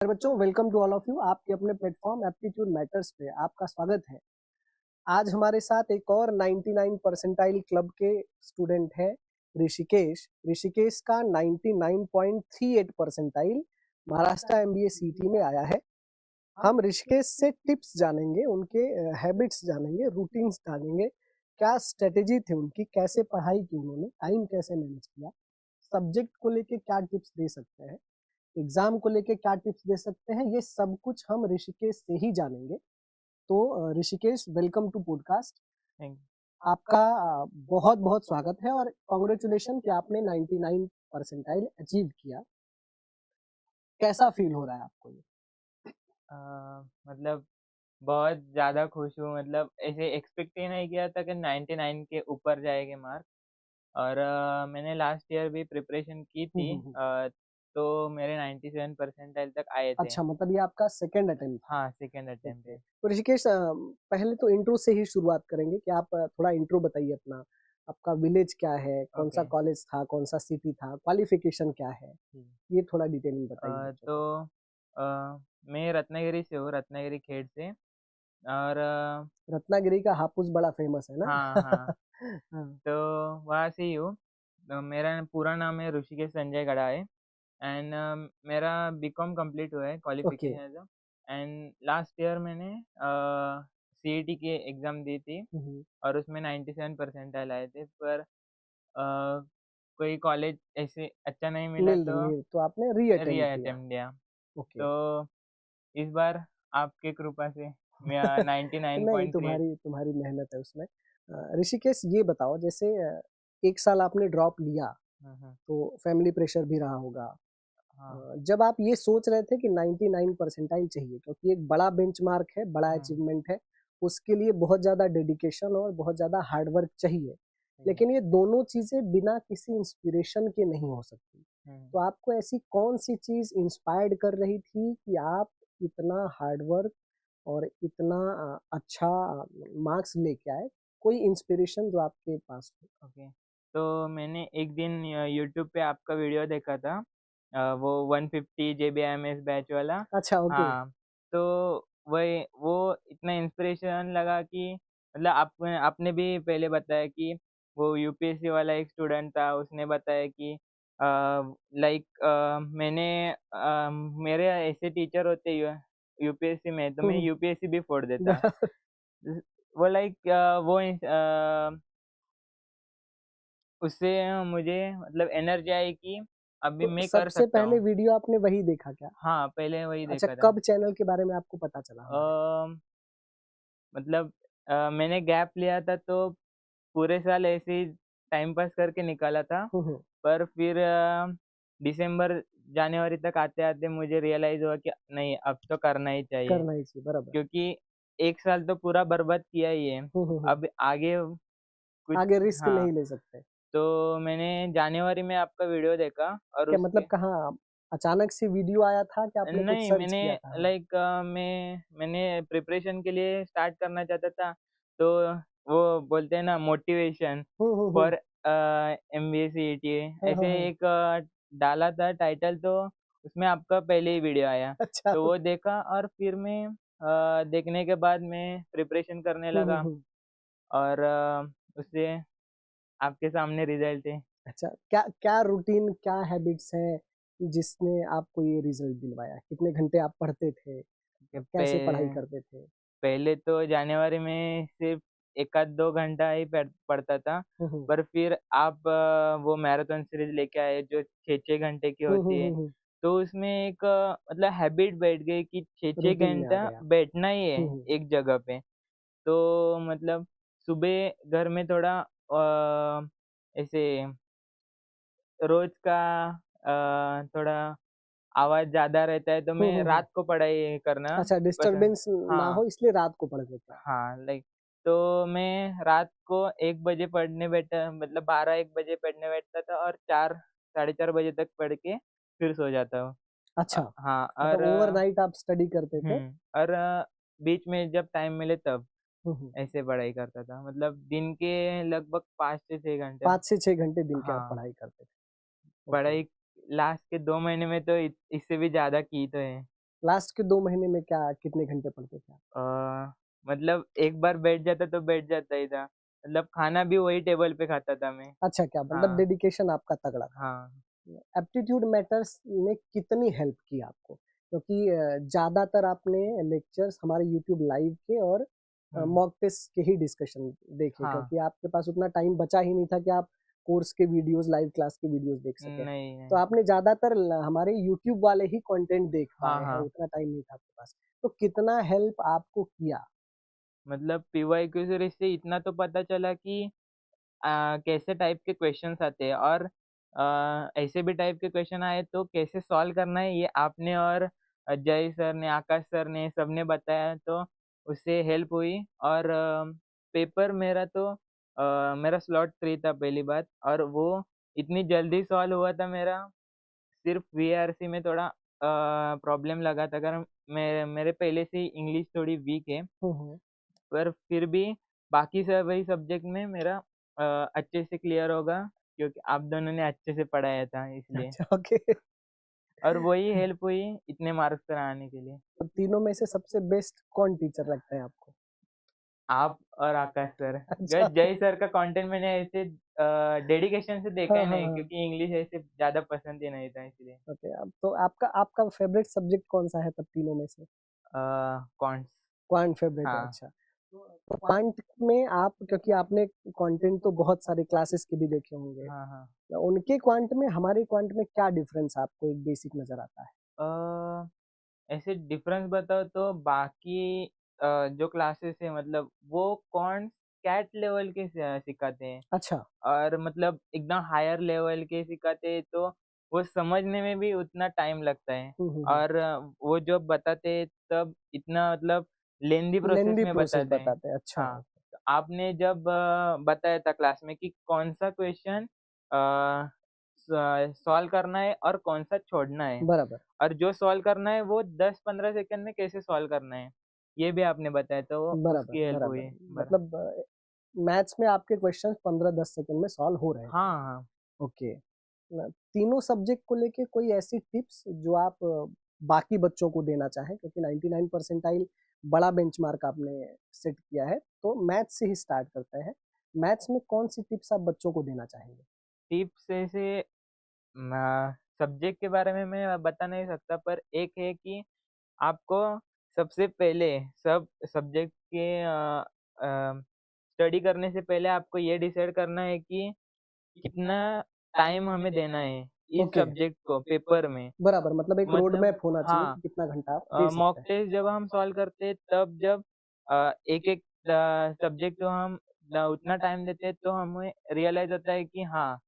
बच्चों, welcome to all of you. आपके अपने प्लेटफॉर्म एप्टीट्यूड मैटर्स पे आपका स्वागत है। आज हमारे साथ एक और 99 परसेंटाइल क्लब के स्टूडेंट है ऋषिकेश। ऋषिकेश का 99.38 परसेंटाइल महाराष्ट्र एमबीए सीटी में आया है। हम ऋषिकेश से टिप्स जानेंगे, उनके हैबिट्स जानेंगे, रूटीन्स जानेंगे, क्या स्ट्रेटेजी थी उनकी, कैसे पढ़ाई की उन्होंने, टाइम कैसे मैनेज किया, सब्जेक्ट को लेके क्या टिप्स दे सकते हैं, एग्जाम को लेके क्या टिप्स दे सकते हैं, ये सब कुछ हम ऋषिकेश से ही जानेंगे। तो Rishikesh, welcome to podcast. Thank आपका बहुत बहुत स्वागत है और कॉन्ग्रेचुलेशन कि आपने 99 परसेंटाइल अचीव किया। कैसा फील हो रहा है आपको ये? मतलब बहुत ज़्यादा खुश हूँ। मतलब ऐसे एक्सपेक्ट ही नहीं किया था कि 99 के ऊपर जाएंगे मार्क। और मैंने लास्ट ईयर भी प्रिपरेशन की हम्म, थी। हम्म, हम्म। तो मेरे 97 परसेंटाइल तक आए थे। अच्छा, मतलब ये आपका सेकंड अटेम्प्ट था। हाँ, सेकेंड अटेम्प्ट ओके, है। तो ऋषिकेश, पहले तो इंट्रो से ही शुरुआत करेंगे कि आप थोड़ा इंट्रो बताइए अपना। आपका विलेज क्या है, कौन सा ओके। कॉलेज था, कौन सा सिटी था, क्वालिफिकेशन क्या है, ये थोड़ा डिटेलिंग बताइए बच्चों को। तो मैं रत्नागिरी से हूँ, रत्नागिरी खेड़ से। और रत्नागिरी का हापुस बड़ा फेमस है ना? हाँ हाँ, हाँ। तो वहाँ से ही हूँ। मेरा पूरा नाम है ऋषिकेश संजय गड़ा है। एंड मेरा बीकॉम कंप्लीट हुआ है, okay. Qualification age. And last year मैंने सीईटी की एग्ज़ाम दी थी हम्म। और उसमें 97 परसेंटाइल आए थे। पर कोई कॉलेज ऐसे अच्छा नहीं मिला, मिल तो नहीं तो आपने री री अटेम्प्ट किया। अटेम्प्ट दिया। ओके। तो इस बार आपकी कृपा से मैं नहीं, 99.38। तुम्हारी तुम्हारी मेहनत है उसमें। ऋषिकेश, ये बताओ, जैसे एक साल आपने ड्रॉप लिया हम्म, तो फैमिली प्रेशर भी रहा होगा। हाँ। जब आप ये सोच रहे थे कि 99 परसेंटाइल चाहिए, क्योंकि एक बड़ा बेंचमार्क है, बड़ा हम्म, अचीवमेंट है, उसके लिए बहुत ज़्यादा डेडिकेशन और बहुत ज़्यादा हार्ड वर्क चाहिए। हम्म, लेकिन ये दोनों चीज़ें बिना किसी इंस्पिरेशन के नहीं हो सकती। हम्म। तो आपको ऐसी कौन सी चीज़ इंस्पायर्ड कर रही थी कि आप इतना हार्ड वर्क और इतना अच्छा मार्क्स लेके आए? कोई इंस्पिरेशन जो आपके पास हो? ओके। तो मैंने एक दिन यूट्यूब पे आपका वीडियो देखा था। वो 150 जेबीआईएमएस बैच वाला। अच्छा, ओके। हाँ, तो वही वो इतना इंस्पिरेशन लगा कि मतलब आपने भी पहले बताया कि वो यूपीएससी वाला एक स्टूडेंट था, उसने बताया कि लाइक मैंने मेरे ऐसे टीचर होते यूपीएससी में, तो मैं हुँ, यूपीएससी भी फोड़ देता। हुँ। वो लाइक वो उससे मुझे मतलब एनर्जी आई कि अभी तो मैं कर सबसे सकता पहले हूँ। वीडियो आपने वही देखा क्या? हाँ, पहले वही अच्छा, देखा था। कब चैनल के बारे में आपको पता चला हमारे? अ, मतलब मैंने गैप लिया था, तो पूरे साल ऐसे ही टाइम पास करके निकाला था। हुँ, हुँ। पर फिर दिसंबर जनवरी तक आते-आते मुझे रियलाइज़ हुआ कि नहीं, अब तो करना ही चाहिए। करना ही चाहिए, बराबर। क्योंकि 1 साल तो पूरा बर्बाद किया ही है। हुँ, हुँ, हुँ। अब आगे कुछ। आगे रिस्क हाँ, नहीं ले सकते। तो मैंने जनवरी में आपका वीडियो देखा और क्या मतलब, उसके कहाँ अचानक से वीडियो आया था कि आपने कुछ नहीं, सर्च मैंने किया था? हाँ। लाइक मैंने प्रिपरेशन के लिए स्टार्ट करना चाहता था। तो वो बोलते हैं ना, motivation hmm, hmm, hmm. For MBA CET, हाँ, हाँ, ऐसे हाँ। एक डाला था टाइटल, तो उसमें आपका पहले ही वीडियो आया। अच्छा। तो वो देखा और फिर मैं देखने के बाद मैं प्रिपरेशन करने हुँ, हुँ, लगा। हुँ। और उससे आपके सामने रिजल्ट है। अच्छा, क्या क्या रूटीन, क्या हैबिट्स है जिसने आपको ये रिज़ल्ट दिलवाया? कितने घंटे आप पढ़ते थे? कि कैसे पढ़ाई करते थे? पहले तो जनवरी में सिर्फ 1 आध 2 घंटा ही पढ़ता था। हुँ, हुँ। पर फिर आप वो मैराथन सीरीज़ लेके आए जो 6-6 घंटे की हुँ, हुँ, होती है। हुँ, हुँ। तो उसमें एक मतलब हैबिट बैठ गई कि 6-6 रूटीन में आ घंटा गया। बैठना ही है हुँ, हुँ। एक जगह पे। तो मतलब सुबह घर में थोड़ा ऐसे रोज़ का थोड़ा आवाज़ ज़्यादा रहता है, तो हुँ, मैं हुँ, हुँ। रात को पढ़ाई करना अच्छा, पसंद। डिस्टर्बेंस ना हाँ। हो इसलिए रात को पढ़ते थे आप। हाँ, लाइक तो मैं रात को 1 बजे पढ़ने बैठा, मतलब 12-1 बजे पढ़ने बैठता था और 4 साढ़े 4 बजे तक पढ़ के फिर सो जाता हूँ। अच्छा, हाँ। मतलब और ओवरनाइट आप स्टडी करते थे? और बीच में जब टाइम मिले तब हुँ, हुँ। ऐसे पढ़ाई करता था। मतलब दिन के लगभग 5 से 6 घंटे। 5 से 6 घंटे दिन के आप हाँ, पढ़ाई करते थे। ओके। पढ़ाई लास्ट के 2 महीने में तो इससे भी ज़्यादा की तो है। लास्ट के 2 महीने में क्या कितने घंटे पढ़ते थे आप? अ, मतलब एक बार बैठ जाता तो बैठ जाता ही था। मतलब खाना भी वही टेबल पे खाता था मैं। अच्छा, क्या मतलब हाँ, डेडिकेशन आपका तगड़ा था। हाँ। एप्टीट्यूड मैटर्स ने कितनी हेल्प की आपको? क्योंकि ज़्यादातर आपने लेक्चर्स हमारे यूट्यूब लाइव के और हुँ। मॉक टेस्ट के ही डिस्कशन देखे, हाँ। क्योंकि आपके पास उतना टाइम बचा ही नहीं था कि आप कोर्स के वीडियोज़, लाइव क्लास के वीडियोज़ देख सकें। नहीं, तो नहीं। आपने ज़्यादातर हमारे यूट्यूब वाले ही कंटेंट देख हाँ, पाए हैं, हाँ। उतना टाइम नहीं था आपके पास। तो कितना हेल्प आपको किया? मतलब पीवाईक्यू सीरीज़ से इतना तो पता चला कि कैसे टाइप के क्वेश्चन्स आते हैं और ऐसे भी टाइप के क्वेश्चन आए तो कैसे सॉल्व करना है, ये आपने और जय सर ने, आकाश सर ने सबने बताया, तो उससे हेल्प हुई। और पेपर मेरा तो मेरा स्लॉट 3 था पहली बात, और वो इतनी जल्दी सॉल्व हुआ था मेरा। सिर्फ वीआरसी में थोड़ा प्रॉब्लम लगा था, कारण मेरे पहले से ही इंग्लिश थोड़ी वीक है। हुँ, हुँ। पर फिर भी बाकी सभी सब्जेक्ट में मेरा अच्छे से क्लियर होगा, क्योंकि आप दोनों ने अच्छे से पढ़ाया था इसलिए। अच्छा, ओके। और वही हेल्प हुई इतने मार्क्स पर आने के लिए। तो तीनों में से सबसे बेस्ट कौन टीचर लगता है आपको? आप और आकाश सर। अच्छा। जय सर का कंटेंट मैंने ऐसे डेडिकेशन से देखा हाँ, ही हाँ, नहीं, हाँ। क्योंकि इंग्लिश ऐसे ज़्यादा पसंद ही नहीं था इसलिए। ओके, अब तो आपका आपका फ़ेवरेट सब्जेक्ट कौन-सा है तब तीनों में से? कॉन्ट्स। क्वांट फ़ेवरेट है, हाँ। अच्छा। तो क्वांट में आप, क्योंकि आपने कंटेंट तो बहुत सारे क्लासेस के भी देखे होंगे, हाँ, हाँ। तो उनके क्वांट में हमारे क्वांट में क्या डिफरेंस आपको एक बेसिक नज़र आता है? अ, ऐसे डिफरेंस बताओ तो बाकी जो क्लासेस है, मतलब वो कॉन्ट्स कैट लेवल के सिखाते हैं। अच्छा। और मतलब एकदम हायर लेवल के सिखाते हैं, तो वो समझने में भी उतना टाइम लगता है। हुँ, हुँ, हुँ। और वो जब बताते हैं तब इतना मतलब लेंदी प्रोसेस लेंदी में प्रोसेस बताते हैं। बताते हैं, अच्छा। हाँ, तो आपने जब बताया था क्लास में कि कौन-सा क्वेश्चन अ, सॉल्व करना है और कौन-सा छोड़ना है, बराबर, और जो सॉल्व करना है वो 10-15 सेकंड में कैसे सॉल्व करना है, ये भी आपने बताया, तो बराबर, उसकी हेल्प बराबर। हुई। मतलब मैथ्स में आपके क्वेश्चंस 15-10 सेकंड में सॉल्व हो रहे थे। हाँ, हाँ। ओके। तीनों सब्जेक्ट को लेके कोई ऐसी टिप्स जो आप बाकी बच्चों को देना चाहें, क्योंकि 99 परसेंटाइल बड़ा बेंचमार्क आपने सेट किया है, तो मैथ्स से ही स्टार्ट करते हैं। मैथ्स में कौन-सी टिप्स आप बच्चों को देना चाहेंगे? टिप्स ऐसे सब्जेक्ट के बारे में मैं बता नहीं सकता, पर एक है कि आपको सबसे पहले सब सब्जेक्ट के स्टडी करने से पहले आपको ये डिसाइड करना है कि कितना टाइम हमें देना है इस ओके, सब्जेक्ट को पेपर में। बराबर, मतलब एक रोड मतलब मैप होना चाहिए हाँ, कि कितना घंटा आप दे मॉक सकते हैं। टेस्ट जब हम सॉल्व करते हैं, तब जब एक-एक सब्जेक्ट को हम उतना टाइम देते हैं, तो हमें रियलाइज़ होता है कि हाँ,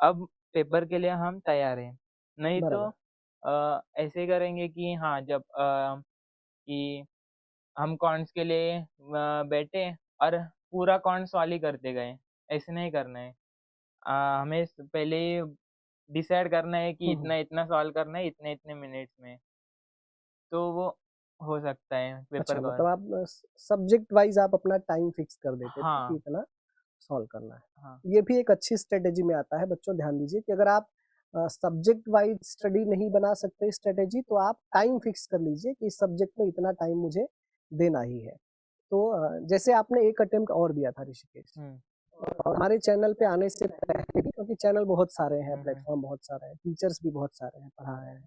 अब पेपर के लिए हम तैयार हैं। नहीं तो बराबर, ऐसे करेंगे कि हाँ, जब कि हम कॉन्स के लिए बैठे और पूरा कॉन्स सॉल्व ही करते गए, ऐसे नहीं करना है। हमें पहले ही डिसाइड करना है कि हुँ, हुँ। इतना-इतना सॉल्व करना है इतने-इतने मिनट्स में, तो वो हो सकता है पेपर अच्छा, कवर। मतलब आप सब्जेक्ट वाइज़ आप अपना टाइम फिक्स कर देते थे कि हाँ, इतना सॉल्व करना हाँ। है। ये भी एक अच्छी स्ट्रैटेजी में आता है, बच्चों ध्यान दीजिए कि अगर आप सब्जेक्ट वाइज़ स्टडी नहीं बना सकते स्ट्रैटेजी, तो आप टाइम फिक्स कर लीजिए कि इस सब्जेक्ट में इतना टाइम मुझे देना ही है। तो जैसे आपने एक अटेम्प्ट और दिया था ऋषिकेश, हुँ, और हमारे चैनल पे आने से पहले भी, क्योंकि चैनल बहुत सारे हैं, हुँ, हुँ। प्लेटफ़ॉर्म बहुत सारे हैं, टीचर्स भी बहुत सारे हैं, पढ़ा रहे हैं।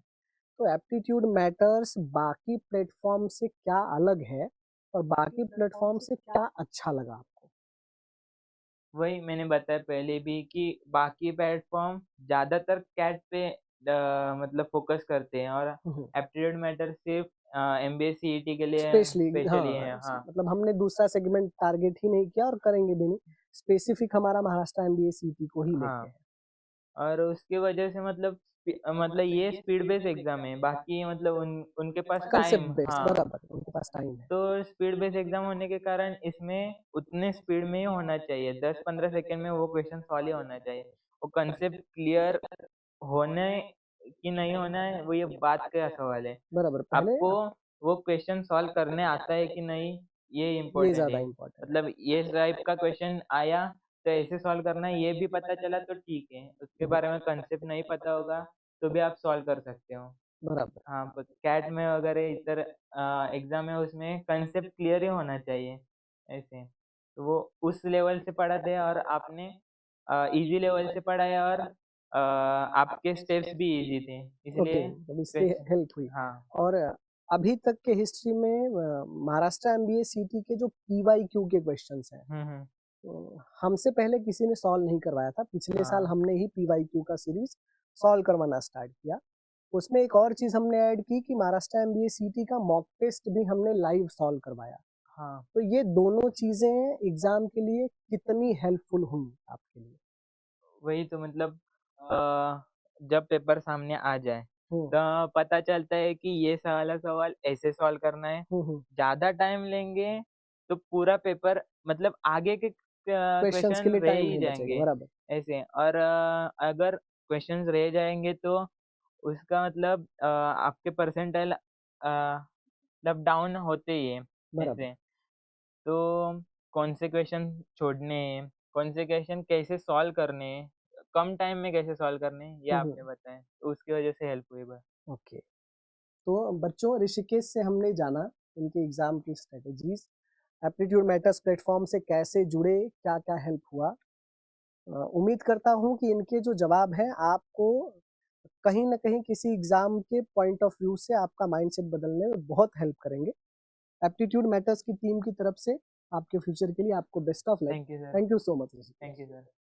तो एप्टीट्यूड मैटर्स बाकी प्लेटफ़ॉर्म से क्या अलग है और बाकी प्लेटफ़ॉर्म से क्या अच्छा लगा आपको? वही मैंने बताया पहले भी कि बाकी प्लेटफ़ॉर्म ज़्यादातर कैट पे मतलब फ़ोकस करते हैं, और हुँ, हुँ। एप्टीट्यूड मैटर सिर्फ़ एमबीए सीईटी के लिए स्पेशली स्पेशली हाँ, है। हाँ। मतलब हमने दूसरा सेगमेंट टारगेट ही नहीं किया और करेंगे भी नहीं। स्पेसिफ़िक हमारा महाराष्ट्र एमबीए सीटी को ही लेके हाँ, है। और उसकी वजह से मतलब मतलब ये स्पीड बेस्ड एग्ज़ाम है, बाकी मतलब उनके पास कांसेप्ट टाइम, बेस्ड, हाँ, बराबर, उनके पास टाइम है। तो स्पीड बेस्ड एग्ज़ाम होने के कारण इसमें उतने स्पीड में ही होना चाहिए, 10-15 सेकंड में वो क्वेश्चन सॉल्व ही होना चाहिए। वो कांसेप्ट क्लियर होना है कि नहीं होना है, वो ये बात का सवाल है। बराबर, पहले आपको वो क्वेश्चन सॉल्व करने आता है कि नहीं, ये ये इम्पोर्टेंट ज़्यादा है। इम्पोर्टेंट है। मतलब ये टाइप का क्वेश्चन आया तो ऐसे सॉल्व करना है, ये भी पता चला तो ठीक है। उसके हुँ, हुँ। बारे में कांसेप्ट नहीं पता होगा तो भी आप सॉल्व कर सकते हो। बराबर। हाँ, कैट में वगैरह इधर एग्ज़ाम है उसमें कंसेप्ट क्लियर ही होना चाहिए, ऐसे। तो वो उस लेवल से पढ़ाते हैं और आपने ईज़ी लेवल से पढ़ाया और आपके स्टेप्स भी ईज़ी थे, ओके, इसलिए तब इससे क्वेश्चन हेल्प हुई। हाँ, और अभी तक के हिस्ट्री में महाराष्ट्र एमबीए सीटी के जो पीवाईक्यू के क्वेश्चंस हैं, हुँ। हमसे पहले किसी ने सॉल्व नहीं करवाया था। पिछले साल हाँ, हमने ही पीवाईक्यू का सीरीज सॉल्व करवाना स्टार्ट किया। उसमें एक और चीज़ हमने ऐड की कि महाराष्ट्र एमबीए सीटी का मॉक टेस्ट भी हमने लाइव सॉल्व करवाया। हाँ, तो ये दोनों चीज़ें एग्ज़ाम के लिए कितनी हेल्पफुल हुई आपके लिए? वही तो मतलब जब पेपर सामने आ जाए, हुँ, तो पता चलता है कि ये वाला सवाल ऐसे सॉल्व करना है। हुँ। ज़्यादा टाइम लेंगे, तो पूरा पेपर मतलब आगे के क्वेश्चंस के क्वेश्चन लिए रह टाइम ही नहीं बचेगा, जाएँगे, बराबर। ऐसे। और अगर क्वेश्चंस रह जाएँगे तो उसका मतलब आपके परसेंटाइल मतलब डाउन होते ही हैं, बराबर। ऐसे। तो कौन से क्वेश्चन छोड़ने हैं, कौन से क्वेश्चन कैसे सॉल्व करने हैं, कम टाइम में कैसे सॉल्व करने हैं, ये हुँ, आपने हुँ। बताया। तो उसकी वजह से हेल्प हुई बस। ओके। तो बच्चों, ऋषिकेश से हमने जाना उनके एग्ज़ाम की स्ट्रैटेजीज़, एप्टीट्यूड मैटर्स प्लेटफ़ॉर्म से कैसे जुड़े, क्या-क्या हेल्प हुआ। उम्मीद करता हूँ कि इनके जो जवाब हैं आपको कहीं न कहीं किसी एग्ज़ाम के पॉइंट ऑफ व्यू से आपका माइंडसेट बदलने में बहुत हेल्प करेंगे। एप्टीट्यूड मैटर्स की टीम की तरफ से आपके फ्यूचर के लिए आपको best of luck. Thank you sir. Thank you so much Rishikesh. Thank you sir.